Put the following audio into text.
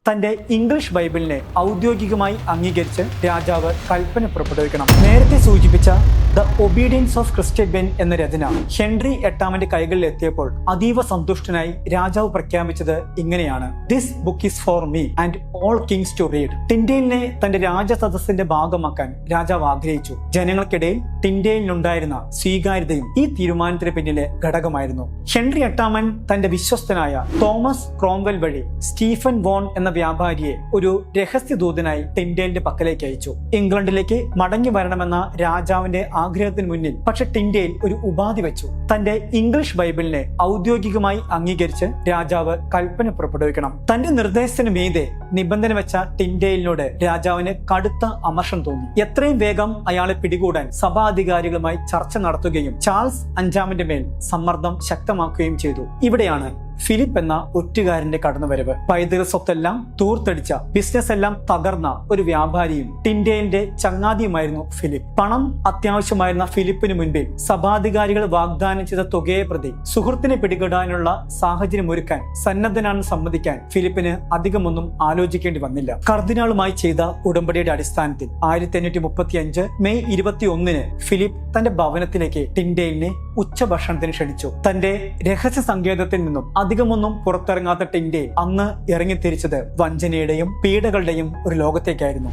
തന്റെ ഇംഗ്ലീഷ് ബൈബിളിനെ ഔദ്യോഗികമായി അംഗീകരിച്ച് രാജാവ് കൽപ്പന പുറപ്പെടുവിക്കണം. നേരത്തെ സൂചിപ്പിച്ച the obedience of Christian Ben എന്ന രചന ഹെൻറി എട്ടാമന്റെ കൈകളിൽ എത്തിയപ്പോൾ അതീവ സന്തുഷ്ടനായി രാജാവ് പ്രഖ്യാപിച്ചത് ഇങ്ങനെയാണ്: this book is for me and all kings to read. ടിൻഡെയിലിനെ തന്റെ രാജസദസ്സിന്റെ ഭാഗമാക്കാൻ രാജാവ് ആഗ്രഹിച്ചു. ജനങ്ങൾക്കിടയിൽ ടിൻഡെയിലിനുണ്ടായിരുന്ന സ്വീകാര്യതയും ഈ തീരുമാനത്തിന് പിന്നിലെ ഘടകമായിരുന്നു. ഹെൻറി എട്ടാമൻ തന്റെ വിശ്വസ്തനായ തോമസ് ക്രോംവെൽ വഴി സ്റ്റീഫൻ വോൺ എന്ന വ്യാപാരിയെ ഒരു രഹസ്യദൂതനായി ടിൻഡെയിലിന്റെ പക്കലേക്ക് അയച്ചു. ഇംഗ്ലണ്ടിലേക്ക് മടങ്ങി വരണമെന്ന രാജാവിന്റെ ആഗ്രഹത്തിന് മുന്നിൽ പക്ഷെ ടിൻഡെയിൽ ഒരു ഉപാധി വെച്ചു. തന്റെ ഇംഗ്ലീഷ് ബൈബിളിനെ ഔദ്യോഗികമായി അംഗീകരിച്ച് രാജാവ് കൽപ്പന പുറപ്പെടുവിക്കണം. തന്റെ നിർദ്ദേശത്തിന് മീതെ നിബന്ധന വെച്ച ടിൻഡെയിലിനോട് രാജാവിന് കടുത്ത അമർഷം തോന്നി. എത്രയും വേഗം അയാളെ പിടികൂടാൻ സഭാധികാരികളുമായി ചർച്ച നടത്തുകയും ചാൾസ് അഞ്ചാമന്റെ മേൽ സമ്മർദ്ദം ശക്തമാക്കുകയും ചെയ്തു. ഇവിടെയാണ് ഫിലിപ്പ് എന്ന ഒറ്റുകാരന്റെ കടന്നുവരവ്. പൈതൃക സ്വത്തെല്ലാം തൂർത്തടിച്ച, ബിസിനസ് എല്ലാം തകർന്ന ഒരു വ്യാപാരിയും ടിൻഡെയിലിന്റെ ചങ്ങാതിയുമായിരുന്നു ഫിലിപ്പ്. പണം അത്യാവശ്യമായിരുന്ന ഫിലിപ്പിന് മുൻപിൽ സഭാധികാരികൾ വാഗ്ദാനം ചെയ്ത തുകയെ പ്രതി സുഹൃത്തിനെ പിടികൂടാനുള്ള സാഹചര്യം ഒരുക്കാൻ സന്നദ്ധനാണെന്ന് സമ്മതിക്കാൻ ഫിലിപ്പിന് അധികമൊന്നും ആലോചിക്കേണ്ടി വന്നില്ല. കർദിനാളുമായി ചെയ്ത ഉടമ്പടിയുടെ അടിസ്ഥാനത്തിൽ 1535 മെയ് 21 ഫിലിപ്പ് തന്റെ ഭവനത്തിലേക്ക് ടിൻഡെയിലിനെ ഉച്ചഭക്ഷണത്തിന് ക്ഷണിച്ചു. തന്റെ രഹസ്യ സങ്കേതത്തിൽ നിന്നും അധികമൊന്നും പുറത്തിറങ്ങാത്ത ടിൻഡെയിൽ അന്ന് ഇറങ്ങിത്തിരിച്ചത് വഞ്ചനയുടെയും പീഡകളുടെയും ഒരു ലോകത്തേക്കായിരുന്നു.